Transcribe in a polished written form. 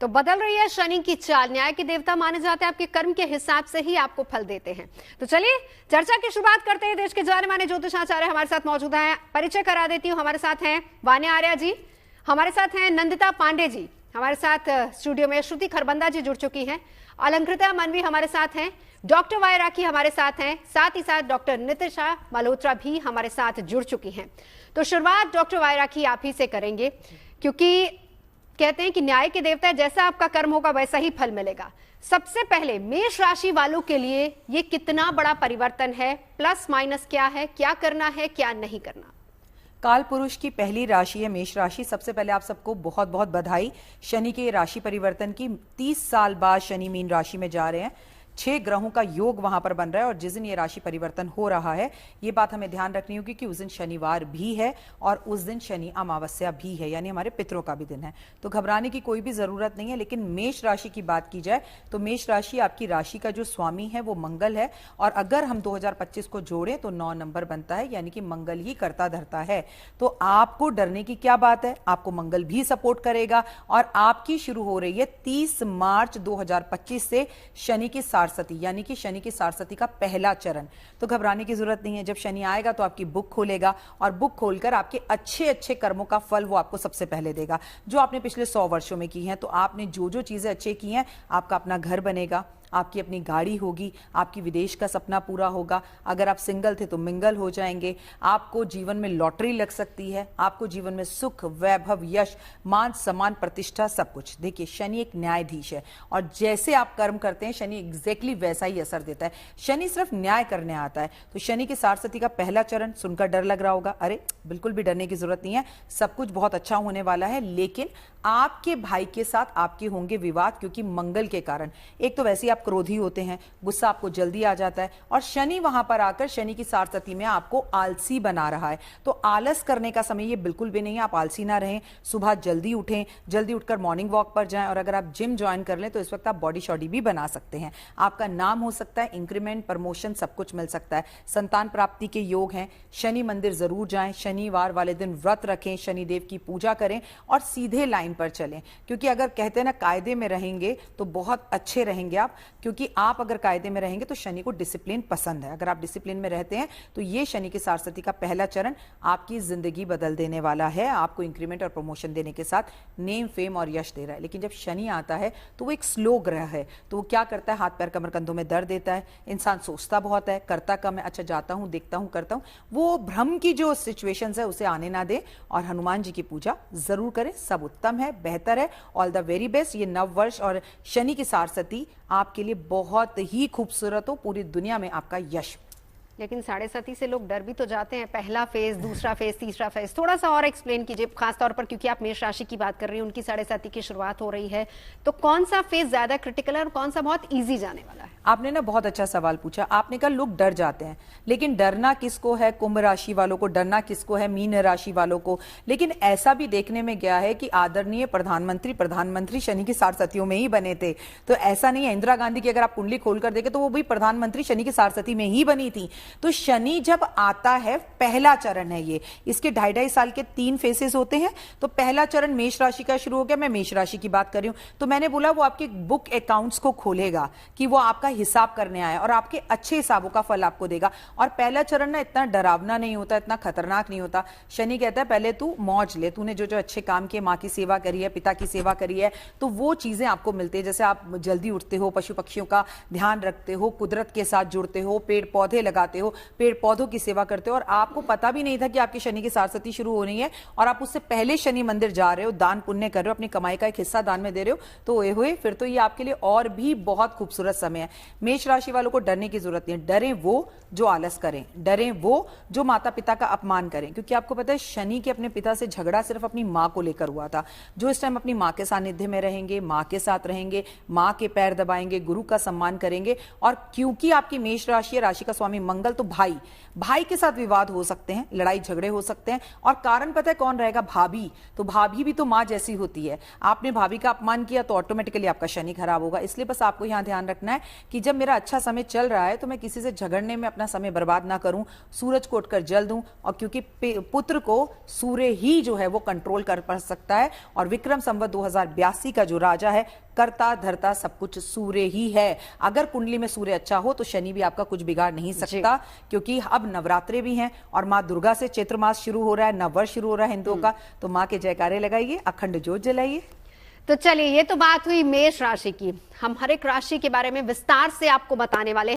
तो बदल रही है शनि की चाल। न्याय के देवता माने जाते हैं, आपके कर्म के हिसाब से ही आपको फल देते हैं। तो चलिए चर्चा की शुरुआत करते हैं। देश के जाने माने ज्योतिषाचार्य हमारे साथ मौजूद हैं। परिचय करा देती हूँ। हमारे साथ हैं वान्या आर्या जी, हमारे साथ हैं नंदिता पांडे जी, हमारे साथ स्टूडियो में श्रुति खरबंदा जी जुड़ चुकी हैं, अलंकृता मनवी हमारे साथ हैं, डॉक्टर वाई राखी हमारे साथ हैं, साथ ही साथ डॉक्टर नितिशा मल्होत्रा भी हमारे साथ जुड़ चुकी हैं। तो शुरुआत डॉक्टर वाई राखी आप ही से करेंगे, क्योंकि कहते हैं कि न्याय के देवता है, जैसा आपका कर्म होगा वैसा ही फल मिलेगा। सबसे पहले मेष राशि वालों के लिए ये कितना बड़ा परिवर्तन है, प्लस माइनस क्या है, क्या करना है क्या नहीं करना? काल पुरुष की पहली राशि है मेष राशि। सबसे पहले आप सबको बहुत बहुत बधाई शनि के राशि परिवर्तन की। 30 साल बाद शनि मीन राशि में जा रहे हैं। 6 ग्रहों का योग वहां पर बन रहा है और जिस दिन ये राशि परिवर्तन हो रहा है, ये बात हमें ध्यान रखनी होगी कि उस दिन शनिवार भी है और उस दिन शनि अमावस्या भी है, यानी हमारे पितरों का भी दिन है। तो घबराने की कोई भी जरूरत नहीं है। लेकिन मेष राशि की बात की जाए तो मेष राशि, आपकी राशि का जो स्वामी है वो मंगल है, और अगर हम 2025 को जोड़ें तो 9 नंबर बनता है, यानी कि मंगल ही करता धरता है। तो आपको डरने की क्या बात है, आपको मंगल भी सपोर्ट करेगा। और आपकी शुरू हो रही है 30 मार्च 2025 से शनि की सारस्वती, यानी कि शनि की सारस्वती का पहला चरण। तो घबराने की जरूरत नहीं है। जब शनि आएगा तो आपकी बुक खोलेगा और बुक खोलकर आपके अच्छे अच्छे कर्मों का फल वो आपको सबसे पहले देगा, जो आपने पिछले 100 वर्षों में की हैं। तो आपने जो जो चीजें अच्छे की हैं, आपका अपना घर बनेगा, आपकी अपनी गाड़ी होगी, आपकी विदेश का सपना पूरा होगा, अगर आप सिंगल थे तो मिंगल हो जाएंगे, आपको जीवन में लॉटरी लग सकती है, आपको जीवन में सुख, वैभव, यश, मान सम्मान, प्रतिष्ठा, सब कुछ। देखिए शनि एक न्यायाधीश है और जैसे आप कर्म करते हैं शनि एग्जैक्टली वैसा ही असर देता है। शनि सिर्फ न्याय करने आता है। तो शनि की सारस्वती का पहला चरण सुनकर डर लग रहा होगा, अरे बिल्कुल भी डरने की जरूरत नहीं है, सब कुछ बहुत अच्छा होने वाला है। लेकिन आपके भाई के साथ आपके होंगे विवाद, क्योंकि मंगल के कारण। एक तो वैसे आप क्रोधी होते हैं, गुस्सा आपको जल्दी आ जाता है, और शनि वहां पर आकर शनि की सारस्वती में आपको आलसी बना रहा है। तो आलस करने का समय ये बिल्कुल भी नहीं है। आप आलसी ना रहें, सुबह जल्दी उठें, जल्दी उठकर मॉर्निंग वॉक पर जाएं, और अगर आप जिम ज्वाइन कर लें तो इस वक्त आप बॉडी शॉडी भी बना सकते हैं। आपका नाम हो सकता है, इंक्रीमेंट, प्रमोशन, सब कुछ मिल सकता है। संतान प्राप्ति के योग हैं। शनि मंदिर जरूर जाएं, शनिवार वाले दिन व्रत रखें, शनिदेव की पूजा करें और सीधे लाइन पर चलें। क्योंकि अगर कहते हैं ना कायदे में रहेंगे तो बहुत अच्छे रहेंगे आप, क्योंकि आप अगर कायदे में रहेंगे तो शनि को डिसिप्लिन पसंद है। अगर आप डिसिप्लिन में रहते हैं तो ये शनि की सारस्वती का पहला चरण आपकी जिंदगी बदल देने वाला है। आपको इंक्रीमेंट और प्रमोशन देने के साथ नेम, फेम और यश दे रहा है। लेकिन जब शनि आता है तो वो एक स्लो ग्रह है, तो वो क्या करता है, हाथ पैर कमर कंधों में दर्द देता है। इंसान सोचता बहुत है, करता कम है। अच्छा जाता हूं, देखता हूं, करता हूं। वो भ्रम की जो सिचुएशन है उसे आने ना दे, और हनुमान जी की पूजा जरूर करें। सब उत्तम है, बेहतर है। All the very best. ये नव वर्ष और शनि की सारस्वती आपके लिए बहुत ही खूबसूरत हो, पूरी दुनिया में आपका यश। लेकिन 7.5 से लोग डर भी तो जाते हैं। पहला फेज, दूसरा फेज, तीसरा फेज, थोड़ा सा और एक्सप्लेन कीजिए, खासतौर पर क्योंकि आप मेष राशि की बात कर रही हैं, उनकी 7.5 की शुरुआत हो रही है। तो कौन सा फेज ज्यादा क्रिटिकल है और कौन सा बहुत इजी जाने वाला है? आपने ना बहुत अच्छा सवाल पूछा। आपने कहा लोग डर जाते हैं, लेकिन डरना किसको है, कुंभ राशि वालों को, डरना किसको है, मीन राशि वालों को। लेकिन ऐसा भी देखने में गया है कि आदरणीय प्रधानमंत्री शनि की सारस्वतियों में ही बने थे। तो ऐसा नहीं है, इंदिरा गांधी की अगर आप कुंडली खोलकर देखें तो वो भी प्रधानमंत्री शनि की सारस्वती में ही बनी थी। तो शनि जब आता है, पहला चरण है ये, इसके 2.5 साल के 3 फेसेस होते हैं। तो पहला चरण मेष राशि का शुरू हो गया। मैं मेष राशि की बात कर रही हूं, तो मैंने बोला वो आपके बुक अकाउंट्स को खोलेगा कि वो आपका हिसाब करने आया और आपके अच्छे हिसाबों का फल आपको देगा। और पहला चरण ना इतना डरावना नहीं होता, इतना खतरनाक नहीं होता। शनि कहता है पहले तू मौज ले, तूने जो जो अच्छे काम किए, माँ की सेवा करी है, पिता की सेवा करी है, तो वो चीजें आपको मिलती है। जैसे आप जल्दी उठते हो, पशु पक्षियों का ध्यान रखते हो, कुदरत के साथ जुड़ते हो, पेड़ पौधे लगाते हो, पेड़ पौधों की सेवा करते हो, और आपको पता भी नहीं था कि आपकी शनि की सारस्वती शुरू हो रही है, और आप उससे पहले शनि मंदिर जा रहे हो, दान पुण्य कर रहे हो, अपनी कमाई का एक हिस्सा दान में दे रहे हो, तो ओए होए, फिर तो ये आपके लिए और भी बहुत खूबसूरत समय है। मेष राशि वालों को डरने की जरूरत नहीं है। डरें वो जो आलस करें, डरें वो जो माता पिता का अपमान करें, क्योंकि आपको पता है शनि के अपने पिता से झगड़ा सिर्फ अपनी माँ को लेकर हुआ था। जो इस टाइम अपनी माँ के सानिध्य में रहेंगे, माँ के साथ रहेंगे, माँ के पैर दबाएंगे, गुरु का सम्मान करेंगे, और क्योंकि आपकी मेष राशि है, राशि का स्वामी मंगल मंगल तो भाई, भाई के साथ विवाद हो सकते हैं, लड़ाई झगड़े हो सकते हैं। और कारण पता है कौन रहेगा? भाभी। तो भाभी भी तो माँ जैसी होती है, आपने भाभी का अपमान किया तो ऑटोमेटिकली आपका शनि खराब होगा। इसलिए बस आपको यहाँ ध्यान रखना है कि जब मेरा अच्छा समय चल रहा है तो मैं किसी से झगड़ने में अपना समय बर्बाद ना करूं, सूरज को उठकर जल दूं। और क्योंकि पुत्र को सूर्य ही जो है वो कंट्रोल कर पा सकता है, और विक्रम संवत 2082 का जो राजा है, करता धरता सब कुछ सूर्य ही है। अगर कुंडली में सूर्य अच्छा हो तो शनि भी आपका कुछ बिगाड़ नहीं सकता, क्योंकि अब नवरात्रे भी हैं और माँ दुर्गा से चैत्र मास शुरू हो रहा है, नववर्ष शुरू हो रहा है हिंदुओं का। तो माँ के जयकारे लगाइए, अखंड ज्योत जलाइए। तो चलिए, ये तो बात हुई मेष राशि की। हम हर एक राशि के बारे में विस्तार से आपको बताने वाले हैं।